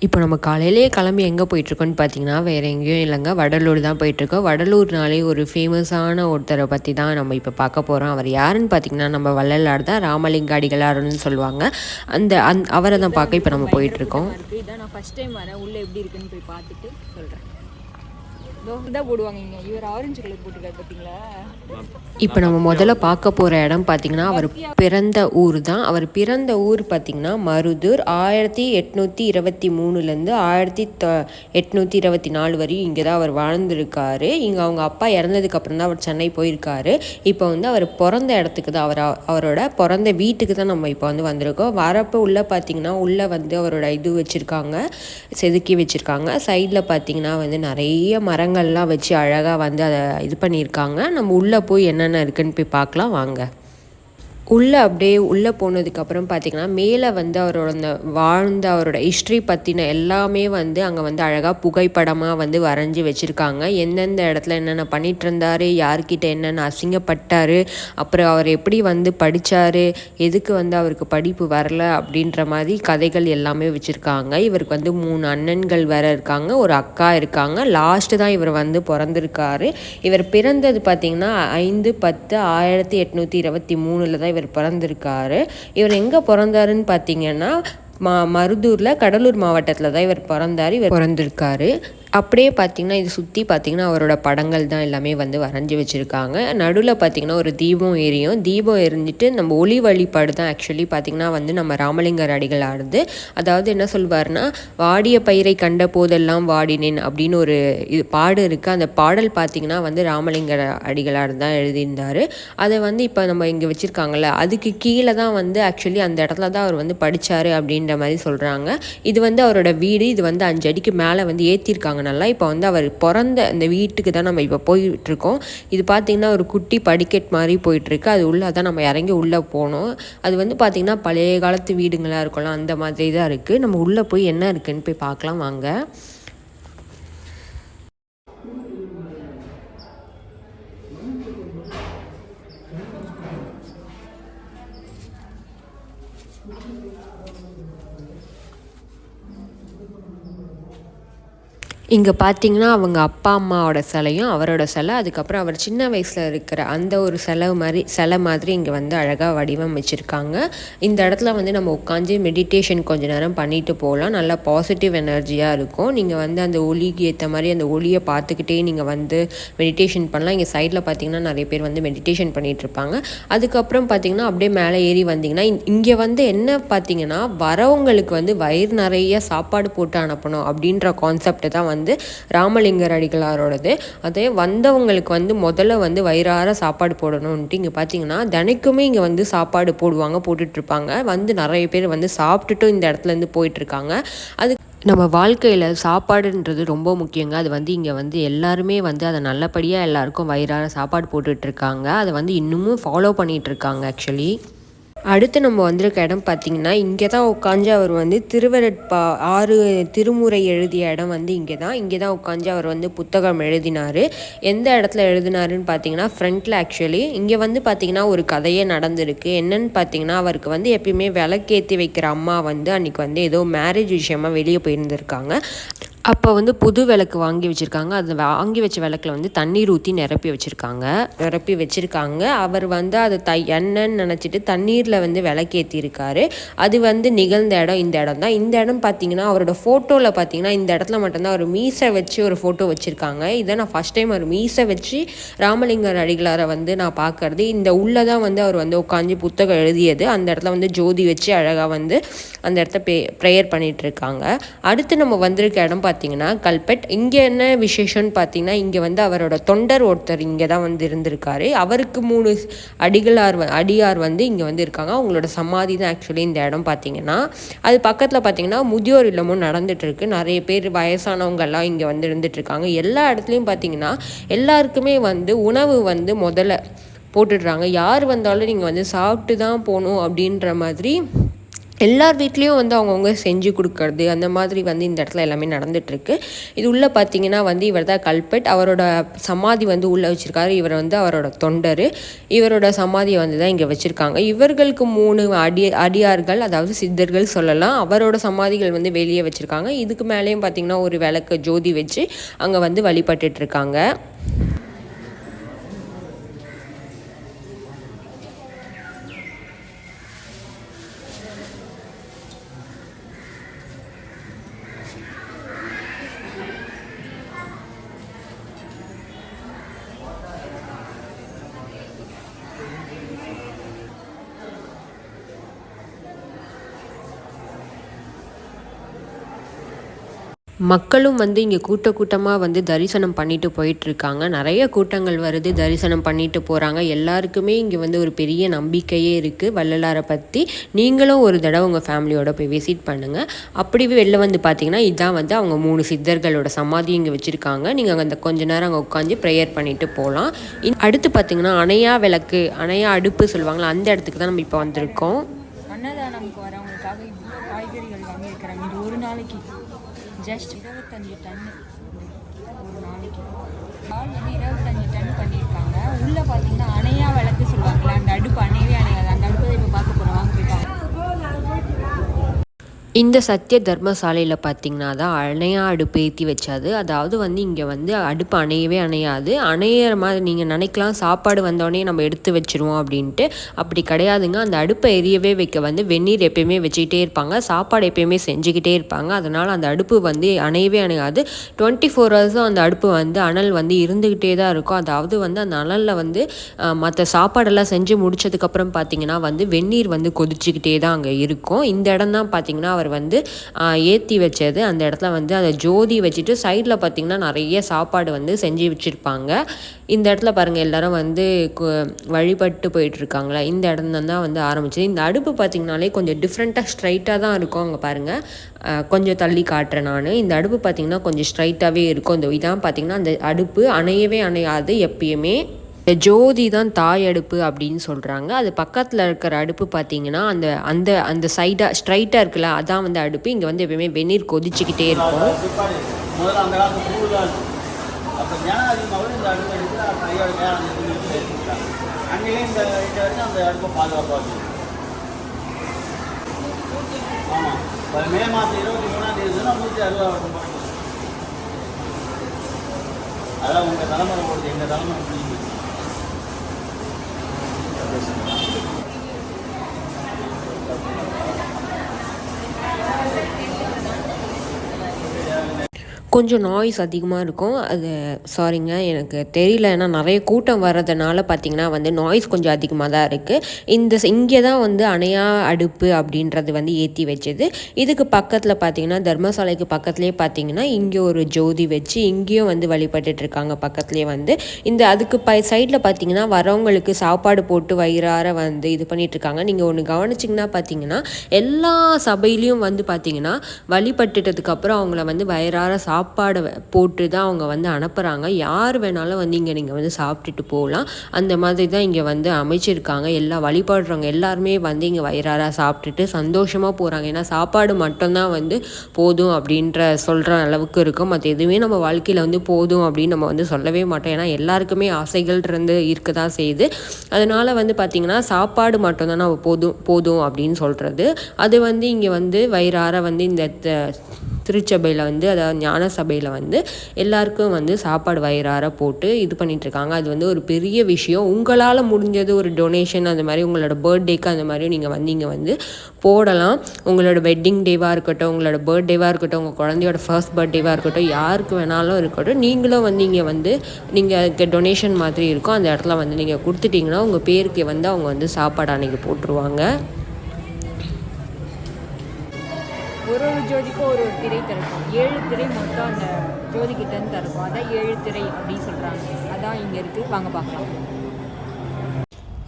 இப்போ நம்ம காலையிலேயே கிளம்பி எங்கே போயிட்டுருக்கோன்னு பார்த்தீங்கன்னா, வேறு எங்கேயும் இல்லைங்க. வடலூர் தான் போயிட்டுருக்கோம். வடலூர்னாலே ஒரு ஃபேமஸான ஒருத்தரை பற்றி தான் நம்ம இப்போ பார்க்க போகிறோம். அவர் யாருன்னு பார்த்தீங்கன்னா, நம்ம வள்ளலார் தான். ராமலிங்க அடிகளார்னு சொல்லுவாங்க. அவரை தான் பார்க்க இப்போ நம்ம போயிட்டுருக்கோம். இதான் நான் ஃபர்ஸ்ட் டைம் வரேன். உள்ளே எப்படி இருக்குன்னு போய் பார்த்துட்டு சொல்கிறேன். தான் போடுவாங்க இங்கே. இவர் ஆரஞ்சு கலர் போட்டுருக்காரு பார்த்தீங்களா? இப்போ நம்ம முதல்ல பார்க்க போகிற இடம் பார்த்திங்கன்னா, அவர் பிறந்த ஊர் தான். அவர் பிறந்த ஊர் பார்த்திங்கன்னா மருதூர். 1823லேருந்து 1824 வரையும் இங்கே தான் அவர் வாழ்ந்திருக்காரு. இங்கே அவங்க அப்பா இறந்ததுக்கப்புறம் தான் அவர் சென்னை போயிருக்காரு. இப்போ வந்து அவர் பிறந்த இடத்துக்கு தான், அவரோட பிறந்த வீட்டுக்கு தான் நம்ம இப்போ வந்து வந்திருக்கோம். வரப்போ உள்ளே பார்த்திங்கன்னா, உள்ளே வந்து அவரோட இது வச்சுருக்காங்க, செதுக்கி வச்சுருக்காங்க. சைடில் பார்த்திங்கன்னா வந்து நிறைய மரங்கள்லாம் வச்சு அழகாக வந்து அதை இது பண்ணியிருக்காங்க. நம்ம உள்ளே போய் என்னென்ன இருக்குன்னு போய் பார்க்கலாம் வாங்க. உள்ளே போனதுக்கப்புறம் பார்த்திங்கன்னா, மேலே வந்து அவரோட ஹிஸ்ட்ரி பற்றின எல்லாமே வந்து அங்கே வந்து அழகாக புகைப்படமாக வந்து வரைஞ்சி வச்சுருக்காங்க. எந்தெந்த இடத்துல என்னென்ன பண்ணிகிட்டு இருந்தார், யார்கிட்ட என்னென்ன அசிங்கப்பட்டார், அப்புறம் அவர் எப்படி வந்து படித்தார், எதுக்கு வந்து அவருக்கு படிப்பு வரல அப்படின்ற மாதிரி கதைகள் எல்லாமே வச்சுருக்காங்க. இவருக்கு வந்து 3 அண்ணன்கள் வேறு இருக்காங்க, ஒரு அக்கா இருக்காங்க. லாஸ்ட்டு தான் இவர் வந்து பிறந்திருக்காரு. இவர் பிறந்தது பார்த்திங்கன்னா 5/10/1823 தான் இவர் பிறந்திருக்காரு. இவர் எங்கே பிறந்தாருன்னு பார்த்தீங்கன்னா, மருதூரில், கடலூர் மாவட்டத்தில் தான் இவர் பிறந்திருக்காரு. அப்படியே பார்த்திங்கன்னா, இது சுற்றி பார்த்திங்கன்னா அவரோட படங்கள் தான் எல்லாமே வந்து வரைஞ்சி வச்சுருக்காங்க. நடுவில் பார்த்திங்கன்னா ஒரு தீபம் எரிஞ்சிட்டு நம்ம ஒளி வழிபாடு தான் ஆக்சுவலி பார்த்திங்கன்னா வந்து நம்ம ராமலிங்கர் அடிகள் ஆடுது. அதாவது என்ன சொல்வார்னா, வாடிய பயிரை கண்ட போதெல்லாம் வாடினேன் அப்படின்னு ஒரு பாடு இருக்குது. அந்த பாடல் பார்த்திங்கன்னா வந்து ராமலிங்கர் அடிகளார் தான் எழுதியிருந்தார். அதை வந்து இப்போ நம்ம இங்கே வச்சுருக்காங்கல்ல, அதுக்கு கீழே தான் வந்து ஆக்சுவலி அந்த இடத்துல தான் அவர் வந்து படித்தார் அப்படின்ற மாதிரி சொல்கிறாங்க. இது வந்து அவரோட வீடு. இது வந்து 5 அடிக்கு மேலே வந்து ஏற்றிருக்காங்க நல்லா. இப்போ வந்து அவர் பிறந்த அந்த வீட்டுக்கு தான் நம்ம இப்போ போயிட்டுருக்கோம். இது பார்த்திங்கன்னா ஒரு குட்டி படிக்கட் மாதிரி போயிட்டுருக்கு. அது உள்ளே தான் நம்ம இறங்கி உள்ளே போனோம். அது வந்து பார்த்திங்கன்னா பழைய காலத்து வீடுங்களாக இருக்கலாம், அந்த மாதிரி தான் இருக்குது. நம்ம உள்ளே போய் என்ன இருக்குதுன்னு போய் பார்க்கலாம் வாங்க. இங்கே பார்த்தீங்கன்னா அவங்க அப்பா அம்மாவோட சிலையும் அவரோட சிலை, அதுக்கப்புறம் அவர் சின்ன வயசில் இருக்கிற அந்த ஒரு சிலை மாதிரி இங்கே வந்து அழகாக வடிவமைச்சிருக்காங்க. இந்த இடத்துல வந்து நம்ம உட்காந்து மெடிடேஷன் கொஞ்சம் நேரம் பண்ணிட்டு போகலாம். நல்லா பாசிட்டிவ் எனர்ஜியாக இருக்கும். நீங்கள் வந்து அந்த ஒளிக்கு ஏற்ற மாதிரி அந்த ஒளியை பார்த்துக்கிட்டே நீங்கள் வந்து மெடிடேஷன் பண்ணலாம். இங்கே சைடில் பார்த்தீங்கன்னா நிறைய பேர் வந்து மெடிடேஷன் பண்ணிகிட்டு இருப்பாங்க. அதுக்கப்புறம் பார்த்தீங்கன்னா அப்படியே மேலே ஏறி வந்தீங்கன்னா, இங்கே வந்து என்ன பார்த்தீங்கன்னா, வரவங்களுக்கு வந்து வயிறு நிறைய சாப்பாடு போட்டு அனுப்பணும் அப்படின்ற கான்செப்ட் தான் வந்து ராமலிங்கர் அடிகளாரோடது. அதே வந்தவங்களுக்கு வந்து முதல்ல வந்து வயிறார சாப்பாடு போடணும்ன்ட்டு இங்கே பார்த்தீங்கன்னா தினைக்குமே இங்கே வந்து சாப்பாடு போட்டுட்ருப்பாங்க. வந்து நிறைய பேர் வந்து சாப்பிட்டுட்டும் இந்த இடத்துலேருந்து போயிட்டுருக்காங்க. அது நம்ம வாழ்க்கையில் சாப்பாடுன்றது ரொம்ப முக்கியங்க. அது வந்து இங்கே வந்து எல்லாருமே வந்து அதை நல்லபடியாக எல்லாருக்கும் வயிறார சாப்பாடு போட்டுட்ருக்காங்க. அதை வந்து இன்னமும் ஃபாலோ பண்ணிகிட்ருக்காங்க ஆக்சுவலி. அடுத்து நம்ம வந்திருக்க இடம் பார்த்திங்கன்னா, இங்கே தான் உட்காந்து அவர் வந்து 6 திருமுறை எழுதிய இடம் வந்து இங்கே தான் உட்காந்து அவர் வந்து புத்தகம் எழுதினார். எந்த இடத்துல எழுதினாருன்னு பார்த்தீங்கன்னா ஃப்ரண்ட்டில். ஆக்சுவலி இங்கே வந்து பார்த்திங்கன்னா ஒரு கதையே நடந்திருக்கு. என்னன்னு பார்த்தீங்கன்னா, அவருக்கு வந்து எப்பயுமே விளக்கேற்றி வைக்கிற அம்மா வந்து அன்றைக்கி வந்து ஏதோ மேரேஜ் விஷயமாக வெளியே போயிருந்திருக்காங்க. அப்போ வந்து புது விளக்கு வாங்கி வச்சுருக்காங்க. அது வாங்கி வச்ச விளக்கில் வந்து தண்ணீர் ஊற்றி நிரப்பி வச்சுருக்காங்க. அவர் வந்து அதை எண்ணெய்ன்னு நினச்சிட்டு தண்ணீரில் வந்து விளக்கேற்றிருக்காரு. அது வந்து நிகழ்ந்த இடம் இந்த இடம் தான். இந்த இடம் பார்த்திங்கன்னா அவரோட ஃபோட்டோவில் பார்த்திங்கன்னா இந்த இடத்துல மட்டும்தான் அவர் மீசை வச்சு ஒரு ஃபோட்டோ வச்சுருக்காங்க. இதை நான் ஃபஸ்ட் டைம் அவர் மீசை வச்சு ராமலிங்கர் அடிகளாரை வந்து நான் பார்க்குறது. இந்த உள்ளே தான் வந்து அவர் வந்து உட்காந்து புத்தகம் எழுதியது. அந்த இடத்துல வந்து ஜோதி வச்சு அழகாக வந்து அந்த இடத்த ப்ரேயர் பண்ணிகிட்ருக்காங்க. அடுத்து நம்ம வந்திருக்க இடம் பார்த்தீங்கன்னா கல்பெட். இங்கே என்ன விசேஷம்னு பார்த்தீங்கன்னா, இங்கே வந்து அவரோட தொண்டர் ஒருத்தர் இங்கே தான் வந்து இருந்திருக்காரு. அவருக்கு 3 அடியார் வந்து இங்கே வந்து இருக்காங்க. அவங்களோட சமாதி தான் ஆக்சுவலி இந்த இடம் பார்த்தீங்கன்னா. அது பக்கத்தில் பார்த்தீங்கன்னா முதியோர் இல்லமும் நடந்துகிட்ருக்கு. நிறைய பேர் வயசானவங்கெல்லாம் இங்கே வந்து இருந்துகிட்ருக்காங்க. எல்லா இடத்துலையும் பார்த்தீங்கன்னா எல்லாருக்குமே வந்து உணவு வந்து முதல்ல போட்டுடுறாங்க. யார் வந்தாலும் நீங்கள் வந்து சாப்பிட்டு தான் போகணும் அப்படின்ற மாதிரி எல்லார் வீட்லேயும் வந்து அவங்கவுங்க செஞ்சு கொடுக்கறது அந்த மாதிரி வந்து இந்த இடத்துல எல்லாமே நடந்துகிட்ருக்கு. இது உள்ளே பார்த்தீங்கன்னா வந்து இவர் தான் கல்பெட். அவரோட சமாதி வந்து உள்ளே வச்சுருக்காரு. இவர் வந்து அவரோட தொண்டர். இவரோட சமாதியை வந்து தான் இங்கே வச்சுருக்காங்க. இவர்களுக்கு 3 அடியார்கள், அதாவது சித்தர்கள் சொல்லலாம். அவரோட சமாதிகள் வந்து வெளியே வச்சுருக்காங்க. இதுக்கு மேலேயும் பார்த்திங்கன்னா ஒரு விளக்கு ஜோதி வச்சு அங்கே வந்து வழிபட்டுட்ருக்காங்க. மக்களும் வந்து இங்கே கூட்டமாக வந்து தரிசனம் பண்ணிட்டு போயிட்டுருக்காங்க. நிறைய கூட்டங்கள் வருது, தரிசனம் பண்ணிட்டு போகிறாங்க. எல்லாருக்குமே இங்கே வந்து ஒரு பெரிய நம்பிக்கையே இருக்குது வள்ளலாரை பற்றி. நீங்களும் ஒரு தடவை உங்கள் ஃபேமிலியோட போய் விசிட் பண்ணுங்கள். அப்படி வெளில வந்து பார்த்தீங்கன்னா இதுதான் வந்து அவங்க 3 சித்தர்களோட சமாதி இங்கே வச்சுருக்காங்க. நீங்கள் அந்த கொஞ்ச நேரம் அங்கே உட்காந்து ப்ரேயர் பண்ணிட்டு போகலாம். அடுத்து பார்த்தீங்கன்னா அணையா விளக்கு, அணையா அடுப்பு சொல்லுவாங்களா, அந்த இடத்துக்கு தான் நம்ம இப்போ வந்திருக்கோம். அன்னதானம்க்கு வரவங்களுக்காக இவ்வளோ காய்கறிகள் வாங்கியிருக்கிறாங்க. இது ஒரு நாளைக்கு ஜஸ்ட் 25 டன்னு ஒரு நாளைக்கு. பால் வந்து 25 டன் பண்ணியிருக்காங்க. உள்ளே பார்த்தீங்கன்னா அணையா விளக்கு சொல்லுவாங்களே, அந்த அடுப்பு அணையவே அணையாது. அந்த அடுப்பை இப்போ பார்க்க போகிறோம், வாங்க போயிட்டாங்க. இந்த சத்திய தர்மசாலையில் பார்த்திங்கன்னா தான் அணையா அடுப்பு ஏற்றி வச்சாது. அதாவது வந்து இங்கே வந்து அடுப்பு அணையவே அணையாது. அணையிற மாதிரி நீங்கள் நினைக்கலாம், சாப்பாடு வந்தோடனே நம்ம எடுத்து வச்சுருவோம் அப்படின்ட்டு. அப்படி கிடையாதுங்க. அந்த அடுப்பை எரியவே வைக்க வந்து வெந்நீர் எப்பயுமே வச்சுக்கிட்டே இருப்பாங்க, சாப்பாடு எப்பயுமே செஞ்சுக்கிட்டே இருப்பாங்க. அதனால் அந்த அடுப்பு வந்து அணையவே அணையாது. 24 ஹவர்ஸும் அந்த அடுப்பு வந்து அனல் வந்து இருந்துக்கிட்டே தான் இருக்கும். அதாவது வந்து அந்த அனலில் வந்து மற்ற சாப்பாடெல்லாம் செஞ்சு முடிச்சதுக்கப்புறம் பார்த்திங்கன்னா வந்து வெந்நீர் வந்து கொதிச்சுக்கிட்டே தான் அங்கே இருக்கும். இந்த இடம் தான் பார்த்திங்கன்னா அவர் வந்து ஏற்றி வச்சது. அந்த இடத்துல வந்து அதை ஜோதி வச்சுட்டு சைடில் பார்த்திங்கன்னா நிறைய சாப்பாடு வந்து செஞ்சு வச்சுருப்பாங்க. இந்த இடத்துல பாருங்கள், எல்லோரும் வந்து வழிபட்டு போயிட்டுருக்காங்களா. இந்த இடம் தான் வந்து ஆரம்பிச்சது. இந்த அடுப்பு பார்த்திங்கனாலே கொஞ்சம் டிஃப்ரெண்ட்டாக ஸ்ட்ரைட்டாக தான் இருக்கும். அங்கே பாருங்கள், கொஞ்சம் தள்ளி காட்டுறேன் நான். இந்த அடுப்பு பார்த்திங்கன்னா கொஞ்சம் ஸ்ட்ரைட்டாகவே இருக்கும். இந்த இதான் பார்த்திங்கன்னா அந்த அடுப்பு அணையவே அணையாது எப்பயுமே. இந்த ஜோதி தான் தாய் அடுப்பு அப்படின்னு சொல்கிறாங்க. அது பக்கத்தில் இருக்கிற அடுப்பு பார்த்திங்கன்னா அந்த அந்த அந்த சைடாக ஸ்ட்ரைட்டாக இருக்குல்ல, அதான் வந்து அடுப்பு. இங்கே வந்து எப்பயுமே வெந்நீர் கொதிச்சுக்கிட்டே இருக்கும். மே மாதம் 23 அதெல்லாம் உங்கள் தலைமுறை போடுது, எங்கள் தலைமுறை பிடிக்கும். கொஞ்சம் நாய்ஸ் அதிகமாக இருக்கும். அது சாரிங்க, எனக்கு தெரியல. ஏன்னா நிறைய கூட்டம் வர்றதுனால பார்த்திங்கன்னா வந்து நாய்ஸ் கொஞ்சம் அதிகமாக தான் இருக்குது. இங்கே தான் வந்து அணையா அடுப்பு அப்படின்றது வந்து ஏற்றி வச்சது. இதுக்கு பக்கத்தில் பார்த்திங்கன்னா தர்மசாலைக்கு பக்கத்துலேயே பார்த்திங்கன்னா இங்கே ஒரு ஜோதி வச்சு இங்கேயும் வந்து வழிபட்டுட்ருக்காங்க. பக்கத்துலேயே வந்து அதுக்கு சைடில் பார்த்திங்கன்னா வரவங்களுக்கு சாப்பாடு போட்டு வயிறார வந்து இது பண்ணிகிட்ருக்காங்க. நீங்கள் ஒன்று கவனிச்சிங்கன்னா பார்த்திங்கன்னா எல்லா சபையிலையும் வந்து பார்த்திங்கன்னா வழிபட்டுட்டதுக்கப்புறம் அவங்கள வந்து வயிறார சாப்பாடை போட்டு தான் அவங்க வந்து அனுப்புகிறாங்க. யார் வேணாலும் வந்து இங்கே நீங்கள் வந்து சாப்பிட்டுட்டு போகலாம். அந்த மாதிரி தான் இங்கே வந்து அமைச்சிருக்காங்க. எல்லா வழிபடுறவங்க எல்லாருமே வந்து இங்கே வயிறார சாப்பிட்டுட்டு சந்தோஷமாக போகிறாங்க. ஏன்னா சாப்பாடு மட்டும்தான் வந்து போதும் அப்படின்ற சொல்கிற அளவுக்கு இருக்கும். மற்ற எதுவுமே நம்ம வாழ்க்கையில் வந்து போதும் அப்படின்னு நம்ம வந்து சொல்லவே மாட்டோம். ஏன்னா எல்லாருக்குமே ஆசைகள் இருந்து இருக்க தான் செய்யுது. அதனால் வந்து பார்த்திங்கன்னா சாப்பாடு மட்டும்தான் நம்ம போதும் அப்படின்னு சொல்கிறது. அது வந்து இங்கே வந்து வயிறார வந்து இந்த திருச்சபையில் வந்து, அதாவது ஞான சபையில் வந்து எல்லாருக்கும் வந்து சாப்பாடு வயிறார போட்டு இது பண்ணிகிட்ருக்காங்க. அது வந்து ஒரு பெரிய விஷயம். உங்களால் முடிஞ்சது ஒரு டொனேஷன் அந்த மாதிரி உங்களோட பர்த்டேக்கு அந்த மாதிரி நீங்கள் வந்து இங்கே வந்து போடலாம். உங்களோட வெட்டிங் டேவாக இருக்கட்டும், உங்களோட பர்த்டேவாக இருக்கட்டும், உங்கள் குழந்தையோட ஃபர்ஸ்ட் பர்த்டேவாக இருக்கட்டும், யாருக்கு வேணாலும் இருக்கட்டும், நீங்களும் வந்து இங்கே வந்து நீங்கள் டொனேஷன் மாதிரி இருக்கும். அந்த இடத்துல வந்து நீங்கள் கொடுத்துட்டிங்கன்னா உங்கள் பேருக்கு வந்து அவங்க வந்து சாப்பாடு அன்றைக்கி போட்டுருவாங்க. ஒரு ஜோதிக்கும் ஒரு திரை திறக்கும். 7 திரை மொத்தம் அந்த ஜோதிக்கிட்டேருந்து திறக்கும். அதான் 7 திரை அப்படின்னு சொல்கிறாங்க. அதான் இங்கே இருக்குது, வாங்க பார்க்கலாம்.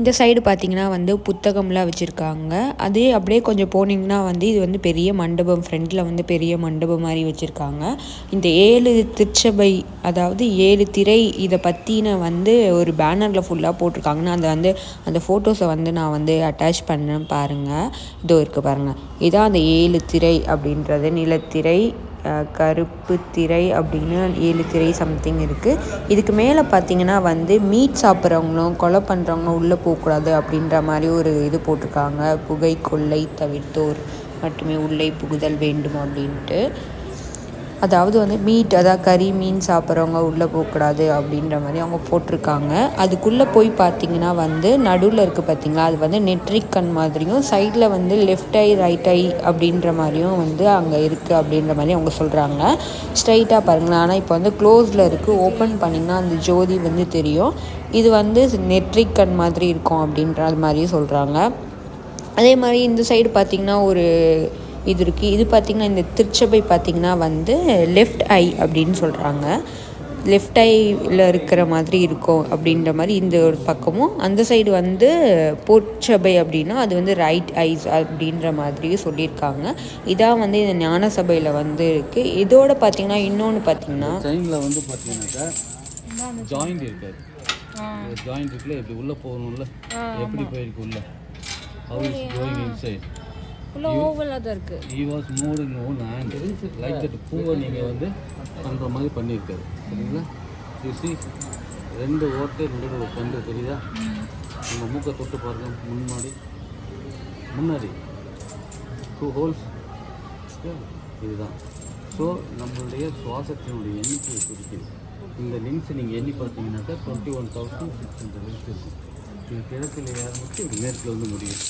இந்த சைடு பார்த்திங்கன்னா வந்து புத்தகம்லாம் வச்சுருக்காங்க. அதே அப்படியே கொஞ்சம் போனீங்கன்னா வந்து இது வந்து பெரிய மண்டபம், ஃப்ரண்டில் வந்து பெரிய மண்டபம் மாதிரி வச்சுருக்காங்க. இந்த 7 திருச்சபை, அதாவது 7 திரை, இதை பற்றின வந்து ஒரு பேனரில் ஃபுல்லாக போட்டிருக்காங்கன்னா அந்த வந்து அந்த ஃபோட்டோஸை வந்து நான் வந்து அட்டாச் பண்ணேன் பாருங்கள். இதோ இருக்குது பாருங்கள். இதான் அந்த 7 திரை அப்படின்றது. நிலத்திரை, கருப்பு திரை அப்படின்னு 7 திரை சம்திங் இருக்குது. இதுக்கு மேலே பார்த்தீங்கன்னா வந்து மீட் சாப்பிட்றவங்களும் கொலை பண்ணுறவங்களும் உள்ளே போகக்கூடாது அப்படின்ற மாதிரி ஒரு இது போட்டிருக்காங்க. புகை கொள்ளை தவிர்த்தோர் மட்டுமே உள்ளே புகுதல் வேண்டும் அப்படின்ட்டு. அதாவது வந்து மீட், அதாவது கறி மீன் சாப்பிட்றவங்க உள்ளே போகக்கூடாது அப்படின்ற மாதிரி அவங்க போட்டிருக்காங்க. அதுக்குள்ளே போய் பார்த்திங்கன்னா வந்து நடுவில் இருக்குது பார்த்திங்களா, அது வந்து நெட்ரிக் கண் மாதிரியும் சைடில் வந்து லெஃப்ட் ஐ ரைட் ஐ அப்படின்ற மாதிரியும் வந்து அங்கே இருக்குது அப்படின்ற மாதிரி அவங்க சொல்கிறாங்க. ஸ்ட்ரைட்டாக பாருங்களேன். ஆனால் இப்போ வந்து க்ளோஸில் இருக்குது. ஓப்பன் பண்ணிங்கன்னா அந்த ஜோதி வந்து தெரியும். இது வந்து நெட்ரிக் கண் மாதிரி இருக்கும் அப்படின்ற மாதிரியும் சொல்கிறாங்க. அதே மாதிரி இந்த சைடு பார்த்திங்கன்னா ஒரு இது இருக்குது. இது பார்த்திங்கன்னா இந்த திருச்சபை பார்த்திங்கன்னா வந்து லெஃப்ட் ஐ அப்படின்னு சொல்கிறாங்க. லெஃப்ட் ஐயில் இருக்கிற மாதிரி இருக்கும் அப்படின்ற மாதிரி இந்த ஒரு பக்கமும், அந்த சைடு வந்து பொற்சபை அப்படின்னா அது வந்து ரைட் ஐஸ் அப்படின்ற மாதிரியும் சொல்லியிருக்காங்க. இதான் வந்து இந்த ஞான சபையில் வந்து இருக்குது. இதோட பார்த்திங்கன்னா இன்னொன்று பார்த்திங்கன்னா ட்ரெயினில் வந்து பார்த்தீங்கன்னாக்கா ஜாயிண்ட் இருக்காது. ஜாயிண்ட் இருக்குல்ல, இப்படி உள்ளே போகணும்ல, எப்படி போயிருக்கு உள்ள, how is going inside. உள்ள ஓவலாக தான் இருக்குது. He was moved in own hand like that. பூவை நீங்கள் வந்து பண்ணுற மாதிரி பண்ணியிருக்காரு. சரிங்களா? யூ see 2 ஓட்டை 2 கண்டு தெரியுதா? உங்கள் மூக்கை தொட்டு பாருங்கள். முன்னாடி 2 ஹோல்ஸ் இதுதான். ஸோ நம்மளுடைய சுவாசத்தினுடைய எண்ணிக்கை குறிக்குது. இந்த லிங்க்ஸ் நீங்கள் எண்ணி பார்த்தீங்கன்னாக்கா 21,600 லிங்க்ஸ் இருக்கும். இது கிழக்கில் ஆரம்பித்து இது மேற்கில் வந்து முடியும்.